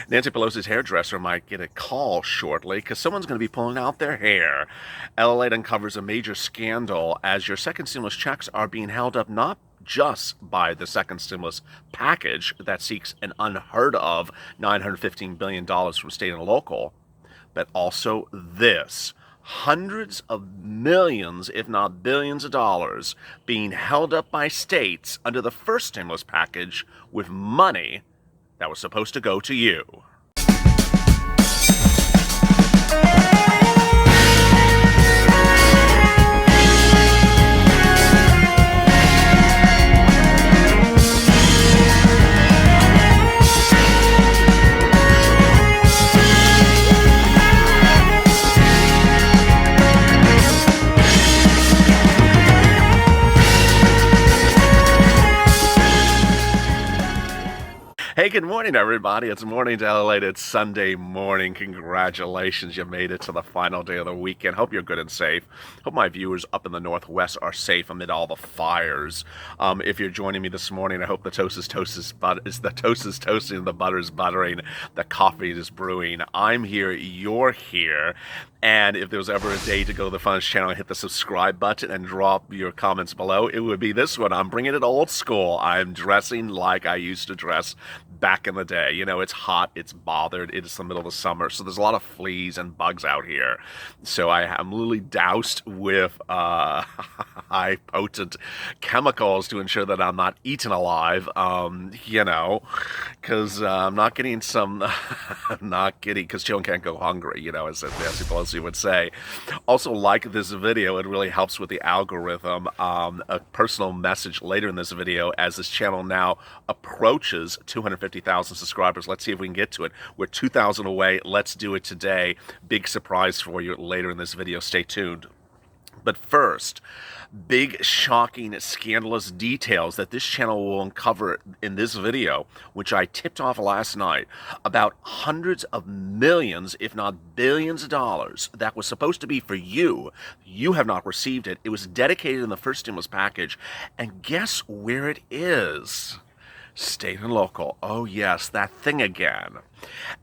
Nancy Pelosi's hairdresser might get a call shortly because someone's going to be pulling out their hair. LALATE uncovers a major scandal as your second stimulus checks are being held up not just by the second stimulus package that seeks an unheard of $915 billion from state and local, but also this. Hundreds of millions, if not billions of dollars, being held up by states under the first stimulus package with money that was supposed to go to you. Hey, good morning, everybody. It's Morning to LALATE. It's Sunday morning. Congratulations. You made it to the final day of the weekend. Hope you're good and safe. Hope my viewers up in the Northwest are safe amid all the fires. If you're joining me this morning, I hope the toast is toasting, the butter's buttering, the coffee is brewing. I'm here, you're here. And if there was ever a day to go to the Fun's channel and hit the subscribe button and drop your comments below, it would be this one. I'm bringing it old school. I'm dressing like I used to dress back in the day. You know, it's hot, it's bothered, it's the middle of the summer, so there's a lot of fleas and bugs out here. So I'm literally doused with high potent chemicals to ensure that I'm not eaten alive, because I'm not getting because children can't go hungry, as Nancy Pelosi would say. Also, like this video, it really helps with the algorithm. A personal message later in this video as this channel now approaches 250,000 subscribers. Let's see if we can get to it. We're 2,000 away. Let's do it today. Big surprise for you later in this video. Stay tuned. But first, big, shocking, scandalous details that this channel will uncover in this video, which I tipped off last night, about hundreds of millions, if not billions of dollars that was supposed to be for you. You have not received it. It was dedicated in the first stimulus package. And guess where it is? State and local. Oh yes, that thing again.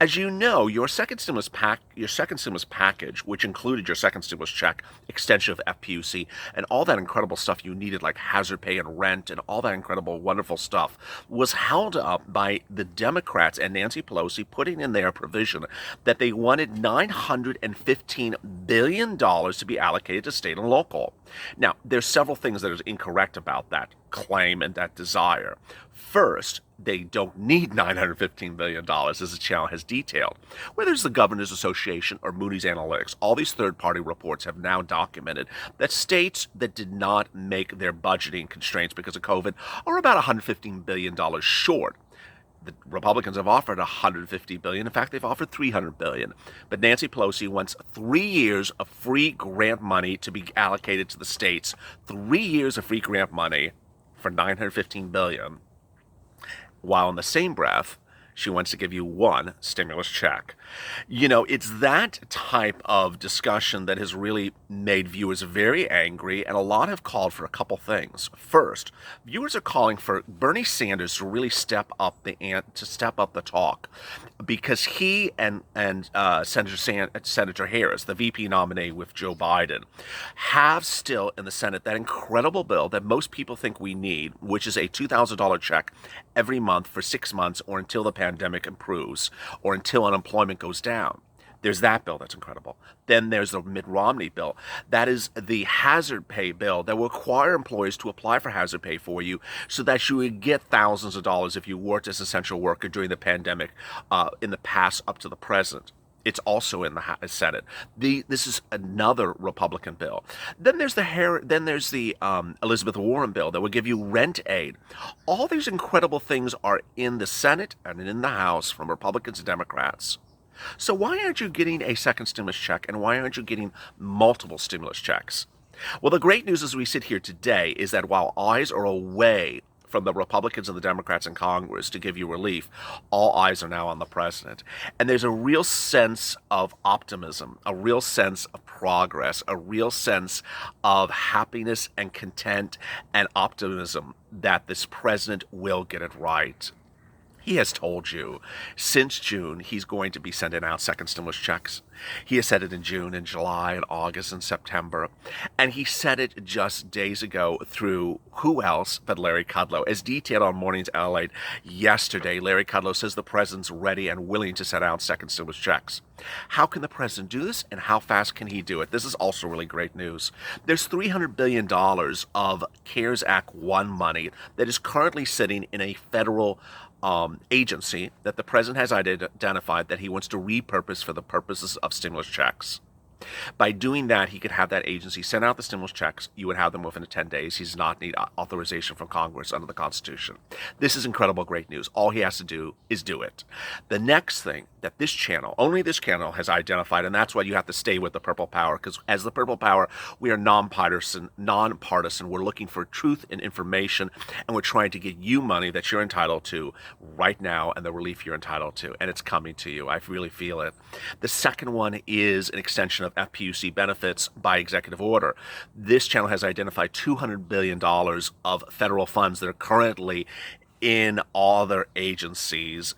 As you know, your second stimulus package, which included your second stimulus check, extension of FPUC, and all that incredible stuff you needed, like hazard pay and rent, and all that incredible, wonderful stuff, was held up by the Democrats and Nancy Pelosi putting in their provision that they wanted $915 billion to be allocated to state and local. Now, there's several things that are incorrect about that claim and that desire. First, they don't need $915 billion, as the channel has detailed. Whether it's the Governors Association or Moody's Analytics, all these third-party reports have now documented that states that did not make their budgeting constraints because of COVID are about $115 billion short. The Republicans have offered $150 billion. In fact, they've offered $300 billion. But Nancy Pelosi wants 3 years of free grant money to be allocated to the states. 3 years of free grant money for $915 billion. While in the same breath, she wants to give you one stimulus check. It's that type of discussion that has really made viewers very angry, and a lot have called for a couple things. First, viewers are calling for Bernie Sanders to really step up the talk, because he and Senator Harris, the VP nominee with Joe Biden, have still in the Senate that incredible bill that most people think we need, which is a $2,000 check every month for 6 months or until the pandemic improves or until unemployment goes down. There's that bill that's incredible. Then there's the Mitt Romney bill. That is the hazard pay bill that will require employers to apply for hazard pay for you so that you would get thousands of dollars if you worked as an essential worker during the pandemic in the past up to the present. It's also in the Senate. This is another Republican bill. Then there's the Elizabeth Warren bill that will give you rent aid. All these incredible things are in the Senate and in the House from Republicans and Democrats. So why aren't you getting a second stimulus check, and why aren't you getting multiple stimulus checks? Well, the great news as we sit here today is that while eyes are away from the Republicans and the Democrats in Congress to give you relief, all eyes are now on the president. And there's a real sense of optimism, a real sense of progress, a real sense of happiness and content and optimism that this president will get it right. He has told you since June he's going to be sending out second stimulus checks. He has said it in June and July and August and September. And he said it just days ago through who else but Larry Kudlow. As detailed on Morning's LALATE yesterday, Larry Kudlow says the president's ready and willing to send out second stimulus checks. How can the president do this, and how fast can he do it? This is also really great news. There's $300 billion of CARES Act 1 money that is currently sitting in a federal agency that the president has identified that he wants to repurpose for the purposes of stimulus checks. By doing that, he could have that agency send out the stimulus checks. You would have them within 10 days. He does not need authorization from Congress under the Constitution. This is incredible, great news. All he has to do is do it. The next thing that this channel, only this channel, has identified, and that's why you have to stay with the Purple Power, because as the Purple Power, we are nonpartisan. We're looking for truth and information, and we're trying to get you money that you're entitled to right now and the relief you're entitled to, and it's coming to you. I really feel it. The second one is an extension of FPUC benefits by executive order. This channel has identified $200 billion of federal funds that are currently in other agencies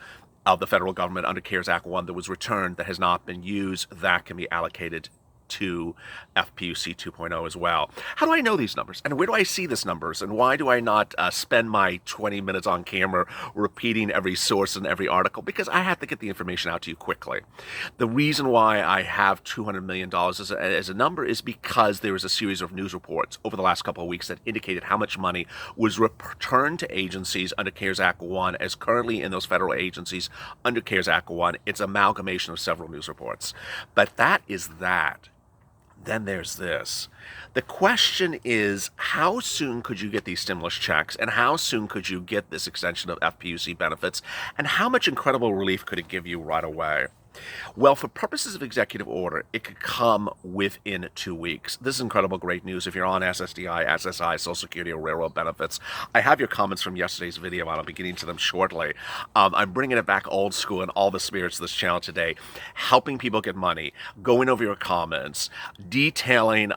of the federal government under CARES Act 1 that was returned that has not been used. That can be allocated to FPUC 2.0 as well. How do I know these numbers? And where do I see these numbers? And why do I not spend my 20 minutes on camera repeating every source and every article? Because I have to get the information out to you quickly. The reason why I have $200 million as a number is because there was a series of news reports over the last couple of weeks that indicated how much money was returned to agencies under CARES Act 1 as currently in those federal agencies under CARES Act 1. It's an amalgamation of several news reports. But that is that. Then there's this. The question is, how soon could you get these stimulus checks, and how soon could you get this extension of FPUC benefits, and how much incredible relief could it give you right away? Well, for purposes of executive order, it could come within 2 weeks. This is incredible, great news. If you're on SSDI, SSI, Social Security, or railroad benefits, I have your comments from yesterday's video, and I'll be getting to them shortly. I'm bringing it back old school in all the spirits of this channel today, helping people get money, going over your comments, detailing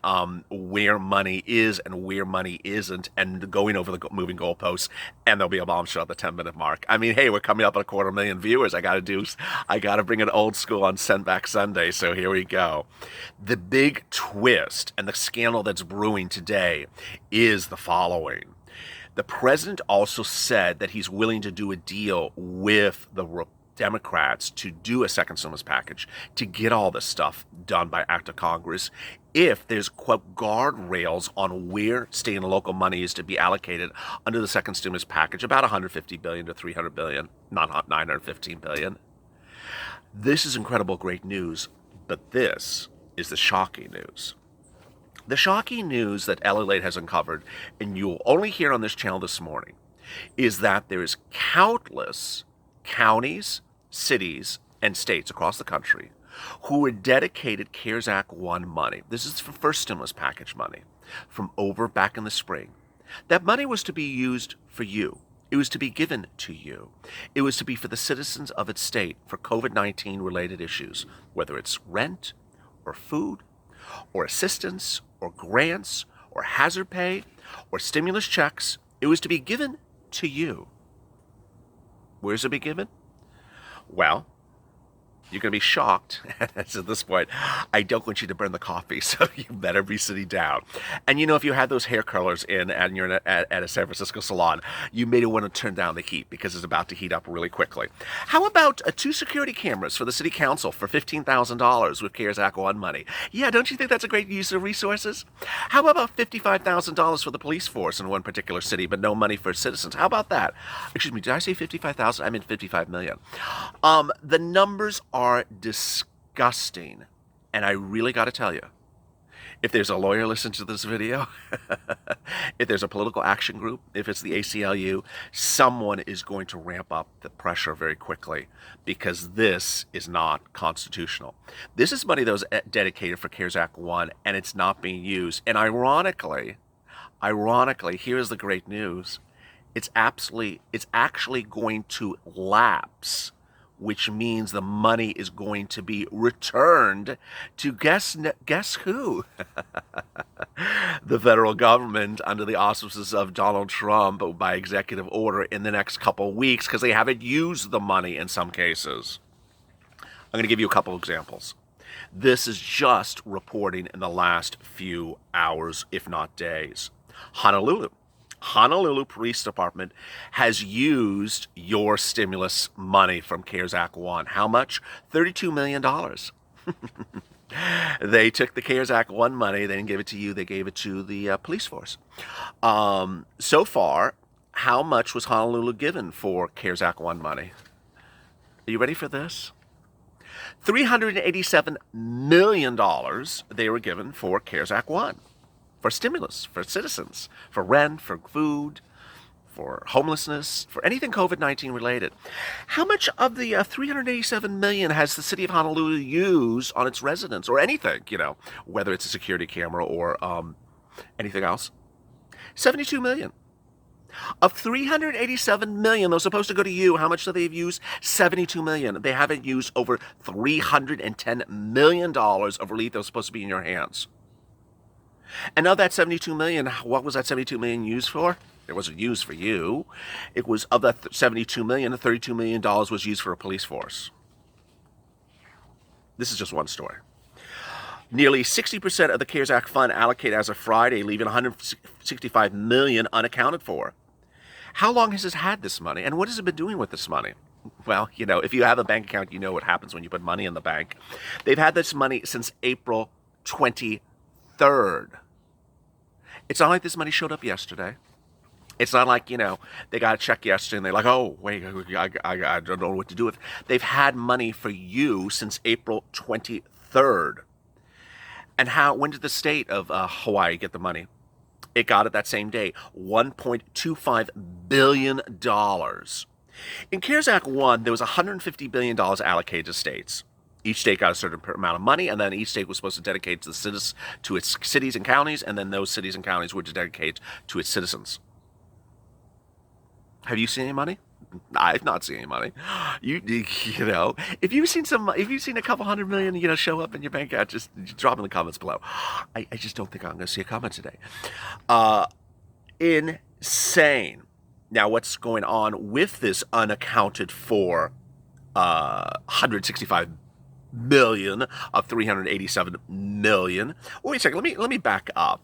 where money is and where money isn't, and going over the moving goalposts, and there'll be a bombshell at the 10-minute mark. I mean, hey, we're coming up at 250,000 viewers. I got to bring it old school on Send Back Sunday, so here we go. The big twist and the scandal that's brewing today is the following. The president also said that he's willing to do a deal with the Democrats to do a second stimulus package to get all this stuff done by act of Congress if there's, quote, guardrails on where state and local money is to be allocated under the second stimulus package, about $150 billion to $300 billion, not $915 billion. This is incredible, great news, but this is the shocking news. The shocking news that LALATE has uncovered, and you'll only hear on this channel this morning, is that there is countless counties, cities, and states across the country who were dedicated CARES Act 1 money. This is for first stimulus package money from over back in the spring. That money was to be used for you. It was to be given to you. It was to be for the citizens of its state for COVID-19 related issues, whether it's rent or food or assistance or grants or hazard pay or stimulus checks. It was to be given to you. Where's it be given? Well, you're going to be shocked. At this point, I don't want you to burn the coffee, so you better be sitting down. And you know, if you had those hair curlers in and you're at a San Francisco salon, you may want to turn down the heat because it's about to heat up really quickly. How about 2 security cameras for the city council for $15,000 with CARES Act 1 money? Yeah, don't you think that's a great use of resources? How about $55,000 for the police force in one particular city, but no money for citizens? How about that? Excuse me, did I say 55,000? I meant 55 million. The numbers are disgusting, and I really got to tell you, if there's a lawyer listening to this video, if there's a political action group, if it's the ACLU, someone is going to ramp up the pressure very quickly because this is not constitutional. This is money that was dedicated for CARES Act 1, and it's not being used. And ironically, here's the great news. It's actually going to lapse, which means the money is going to be returned to guess who? the federal government under the auspices of Donald Trump by executive order in the next couple of weeks because they haven't used the money in some cases. I'm going to give you a couple examples. This is just reporting in the last few hours, if not days. Honolulu Police Department has used your stimulus money from CARES Act 1. How much? $32 million. They took the CARES Act 1 money. They didn't give it to you. They gave it to the police force. So far, how much was Honolulu given for CARES Act 1 money? Are you ready for this? $387 million they were given for CARES Act 1, for stimulus, for citizens, for rent, for food, for homelessness, for anything COVID-19 related. How much of the $387 million has the city of Honolulu used on its residents or anything, whether it's a security camera or anything else? $72 million. Of $387 million that was supposed to go to you, how much do they have used? $72 million. They haven't used over $310 million of relief that was supposed to be in your hands. And of that $72 million, what was that $72 million used for? It wasn't used for you. It was, of that $72 million, $32 million was used for a police force. This is just one story. Nearly 60% of the CARES Act fund allocated as of Friday, leaving $165 million unaccounted for. How long has it had this money, and what has it been doing with this money? Well, if you have a bank account, you know what happens when you put money in the bank. They've had this money since April 23rd. It's not like this money showed up yesterday. It's not like, they got a check yesterday and they're like, oh, wait, I don't know what to do with it. They've had money for you since April 23rd. And when did the state of Hawaii get the money? It got it that same day, $1.25 billion. In CARES Act 1, there was $150 billion allocated to states. Each state got a certain amount of money, and then each state was supposed to dedicate to its cities and counties, and then those cities and counties were to dedicate to its citizens. Have you seen any money? I've not seen any money. If you've seen a couple $100 million, show up in your bank account, just drop in the comments below. I just don't think I'm going to see a comment today. Insane. Now, what's going on with this unaccounted for $165 million of $387 million? Wait a second. Let me back up.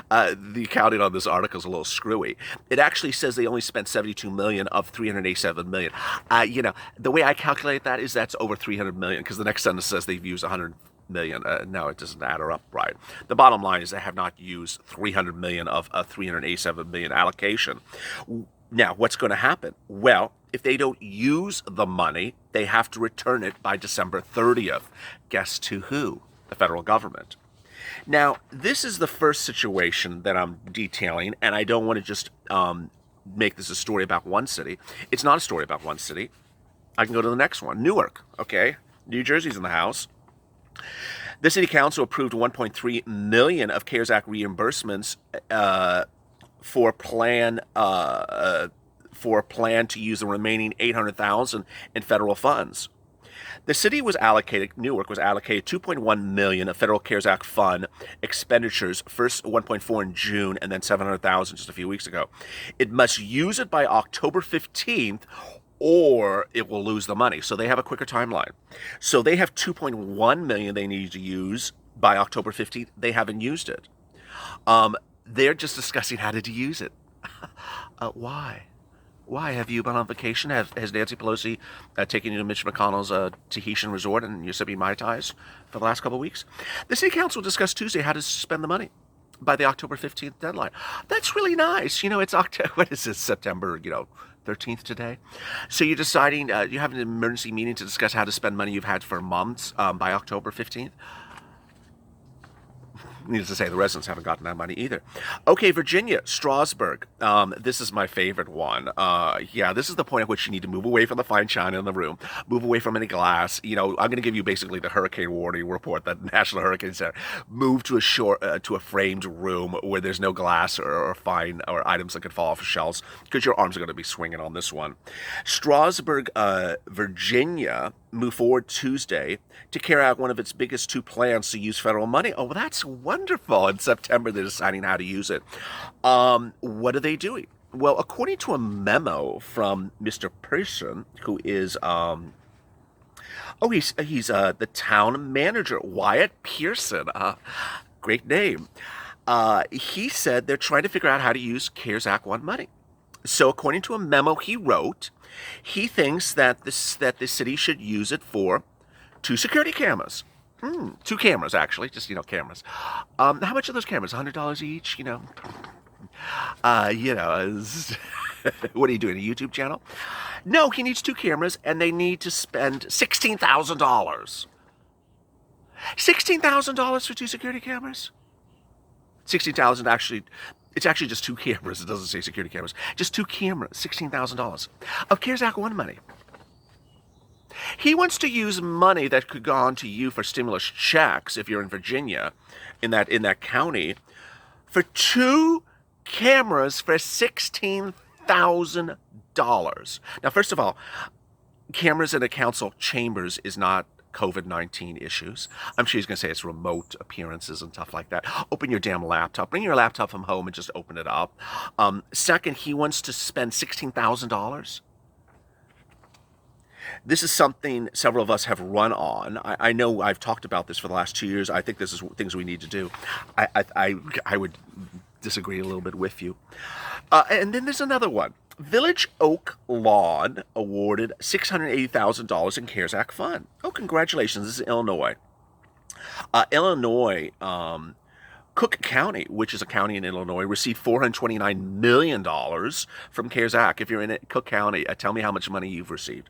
The accounting on this article is a little screwy. It actually says they only spent $72 million of $387 million. The way I calculate that is that's over $300 million because the next sentence says they've used $100 million. No, it doesn't add up right. The bottom line is they have not used $300 million of a $387 million allocation. Now, what's going to happen? Well, if they don't use the money, they have to return it by December 30th. Guess to who? The federal government. Now, this is the first situation that I'm detailing, and I don't want to just make this a story about one city. It's not a story about one city. I can go to the next one. Newark, okay? New Jersey's in the house. The city council approved $1.3 million of CARES Act reimbursements for a plan to use the remaining $800,000 in federal funds. The city Newark was allocated $2.1 million of federal CARES Act fund expenditures, first $1.4 in June and then $700,000 just a few weeks ago. It must use it by October 15th or it will lose the money. So they have a quicker timeline. So they have $2.1 million they need to use by October 15th. They haven't used it. They're just discussing how to use it. Why? Why? Have you been on vacation? Has Nancy Pelosi taken you to Mitch McConnell's Tahitian resort and you're sipping Mai Tais for the last couple of weeks? The City Council discussed Tuesday how to spend the money by the October 15th deadline. That's really nice. It's October, what is this, September, 13th today? So you're deciding, you have an emergency meeting to discuss how to spend money you've had for months by October 15th? Needless to say, the residents haven't gotten that money either. Okay, Virginia, Strasburg. This is my favorite one. This is the point at which you need to move away from the fine china in the room, move away from any glass. I'm going to give you basically the hurricane warning report that National Hurricane Center. Move to a framed room where there's no glass or fine or items that could fall off of shelves because your arms are going to be swinging on this one. Strasburg, Virginia, move forward Tuesday to carry out one of its biggest two plans to use federal money. Oh, well, that's wonderful. In September, they're deciding how to use it. What are they doing? Well, according to a memo from Mr. Pearson, who is he's the town manager, Wyatt Pearson. Great name. He said they're trying to figure out how to use CARES Act 1 money. So according to a memo he wrote, he thinks that the city should use it for 2 security cameras. 2 cameras, actually, just, cameras. How much are those cameras? $100 each, what are you doing, a YouTube channel? No, he needs 2 cameras, and they need to spend $16,000. $16,000 for 2 security cameras? 16,000 actually, it's actually just 2 cameras. It doesn't say security cameras. Just 2 cameras, $16,000 of CARES Act 1 money. He wants to use money that could go on to you for stimulus checks if you're in Virginia, in that county, for 2 cameras for $16,000. Now, first of all, cameras in a council chambers is not COVID-19 issues. I'm sure he's going to say it's remote appearances and stuff like that. Open your damn laptop. Bring your laptop from home and just open it up. Second, he wants to spend $16,000. This is something several of us have run on. I know I've talked about this for the last 2 years. I think this is things we need to do. I would disagree a little bit with you. And then there's another one. Village Oak Lawn awarded $680,000 in CARES Act fund. Oh, congratulations. This is Illinois. Cook County, which is a county in Illinois, received $429 million from CARES Act. If you're in Cook County, tell me how much money you've received.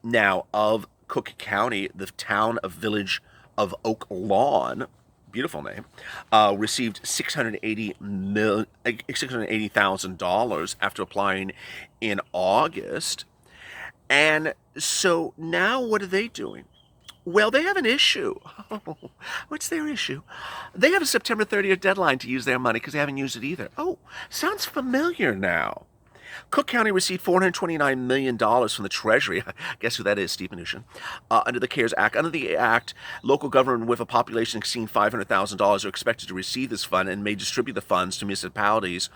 Now, of Cook County, the town of Village of Oak Lawn, beautiful name, received $680,000 after applying in August. And so now what are they doing? Well, they have an issue. What's their issue? They have a September 30th deadline to use their money because they haven't used it either. Oh, sounds familiar now. Cook County received $429 million from the Treasury. Guess who that is? Steve Mnuchin. Under the CARES Act. Under the Act, local government with a population exceeding $500,000 are expected to receive this fund and may distribute the funds to municipalities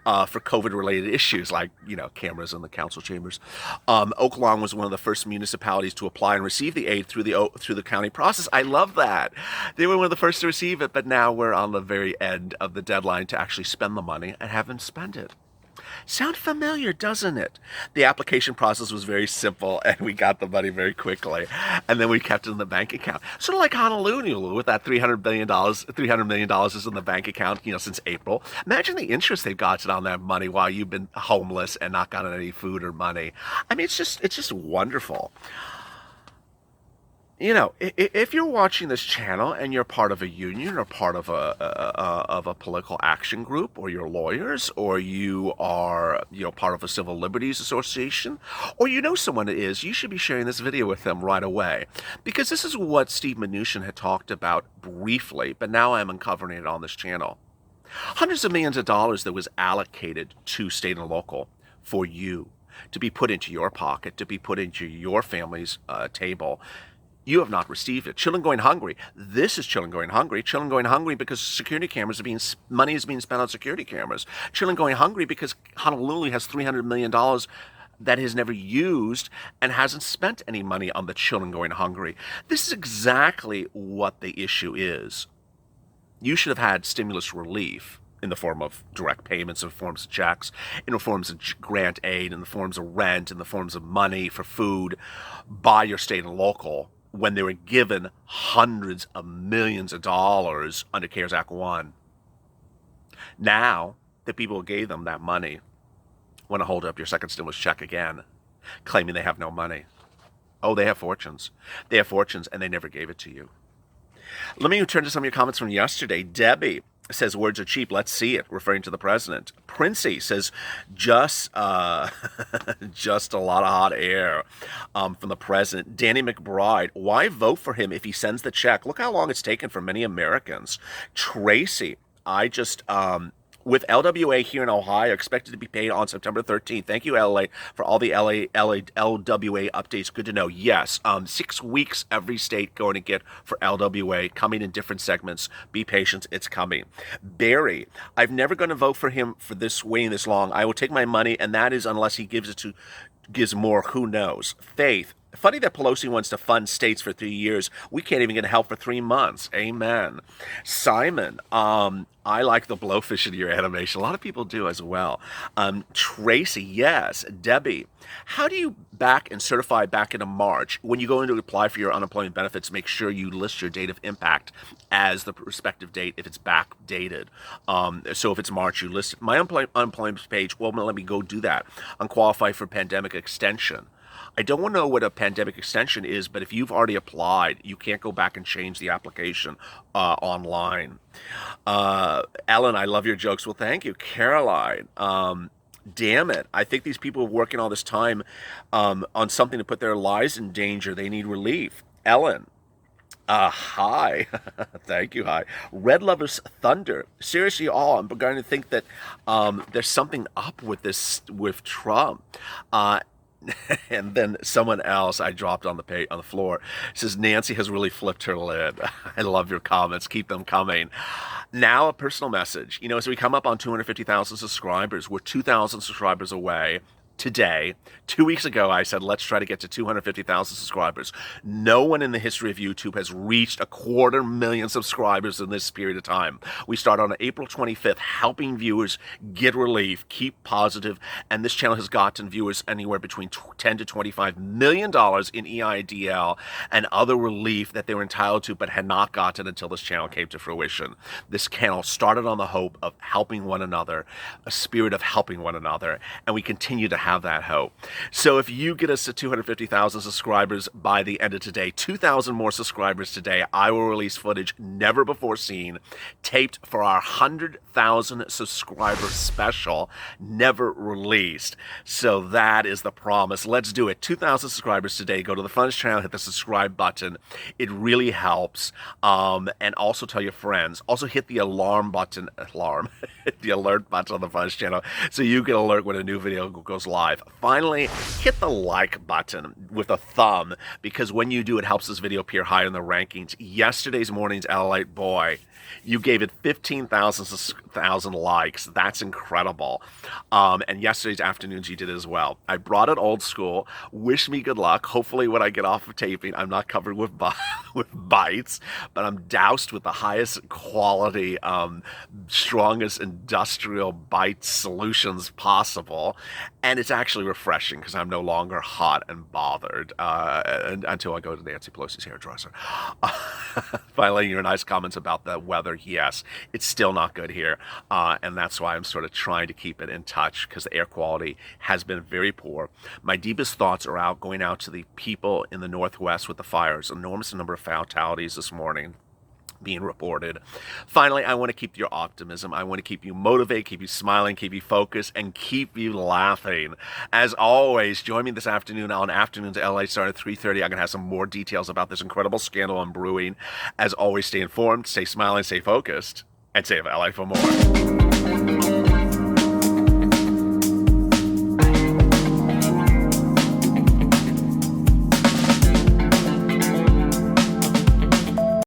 for COVID-related issues like, cameras in the council chambers. Oak Lawn was one of the first municipalities to apply and receive the aid through the county process. I love that. They were one of the first to receive it, but now we're on the very end of the deadline to actually spend the money and haven't spent it. Sound familiar, doesn't it? The application process was very simple, and we got the money very quickly, and then we kept it in the bank account. Sort of like Honolulu with that $300 million is in the bank account, since April. Imagine the interest they've gotten on that money while you've been homeless and not gotten any food or money. I mean, it's just wonderful. If you're watching this channel and you're part of a union or part of a political action group, or you're lawyers, or you are part of a civil liberties association, or someone that is, you should be sharing this video with them right away, because this is what Steve Mnuchin had talked about briefly, but now I'm uncovering it on this channel. Hundreds of millions of dollars that was allocated to state and local for you to be put into your pocket, to be put into your family's table. You have not received it. Children going hungry. This is children going hungry. Children going hungry because security cameras money is being spent on security cameras. Children going hungry because Honolulu has $300 million that is never used and hasn't spent any money on the children going hungry. This is exactly what the issue is. You should have had stimulus relief in the form of direct payments, in the forms of checks, in the forms of grant aid, in the forms of rent, in the forms of money for food by your state and local, when they were given hundreds of millions of dollars under CARES Act 1. Now, the people who gave them that money want to hold up your second stimulus check again, claiming they have no money. Oh, they have fortunes. They have fortunes, and they never gave it to you. Let me turn to some of your comments from yesterday. Debbie says, words are cheap, let's see it, referring to the president. Princey says, just a lot of hot air from the president. Danny McBride, why vote for him if he sends the check? Look how long it's taken for many Americans. Tracy, I just with LWA here in Ohio expected to be paid on September 13th. Thank you, LA, for all the LWA updates. Good to know. Yes, 6 weeks every state going to get for LWA, coming in different segments. Be patient, it's coming. Barry, I've never going to vote for him for this waiting this long. I will take my money, and that is unless he gives more. Who knows? Faith. Funny that Pelosi wants to fund states for 3 years. We can't even get help for 3 months. Amen. Simon, I like the blowfish in your animation. A lot of people do as well. Tracy, yes. Debbie, how do you back and certify back into March? When you go in to apply for your unemployment benefits, make sure you list your date of impact as the respective date if it's backdated. So if it's March, you list it. My unemployment page won't let me go do that. I'm qualified for pandemic extension. I don't want to know what a pandemic extension is, but if you've already applied, you can't go back and change the application online. Ellen, I love your jokes. Well, thank you. Caroline, damn it. I think these people are working all this time on something to put their lives in danger. They need relief. Ellen. Hi. Thank you. Hi. Red Lovers Thunder. Seriously, I'm beginning to think that there's something up with with Trump. And then someone else I dropped on the floor says Nancy has really flipped her lid. I love your comments. Keep them coming. Now a personal message. As we come up on 250,000 subscribers, we're 2,000 subscribers away. Today, 2 weeks ago, I said, let's try to get to 250,000 subscribers. No one in the history of YouTube has reached 250,000 subscribers in this period of time. We start on April 25th, helping viewers get relief, keep positive, and this channel has gotten viewers anywhere between $10 to $25 million in EIDL and other relief that they were entitled to but had not gotten until this channel came to fruition. This channel started on the hope of helping one another, a spirit of helping one another, and we continue to have that hope. So if you get us to 250,000 subscribers by the end of today, 2,000 more subscribers today, I will release footage never before seen, taped for our 100,000 subscriber special, never released. So that is the promise. Let's do it. 2,000 subscribers today. Go to the front of the channel, hit the subscribe button. It really helps. And also tell your friends. Also hit the alert button on the front of the channel so you get alert when a new video goes live. Finally, hit the like button with a thumb, because when you do, it helps this video appear higher in the rankings. Yesterday's morning's LALATE, boy, you gave it 15,000 likes. That's incredible. And yesterday's afternoons you did as well. I brought it old school. Wish me good luck. Hopefully when I get off of taping, I'm not covered with bites, but I'm doused with the highest quality, strongest industrial bite solutions possible. And it's actually refreshing because I'm no longer hot and bothered until I go to Nancy Pelosi's hairdresser. Finally, your nice comments about the weather. Yes, it's still not good here. And that's why I'm sort of trying to keep it in touch, because the air quality has been very poor. My deepest thoughts are going out to the people in the Northwest with the fires. Enormous number of fatalities this morning being reported. Finally, I want to keep your optimism. I want to keep you motivated, keep you smiling, keep you focused, and keep you laughing. As always, join me this afternoon on Afternoons LA, starting at 3:30. I'm going to have some more details about this incredible scandal I'm brewing. As always, stay informed, stay smiling, stay focused, and save LA for more.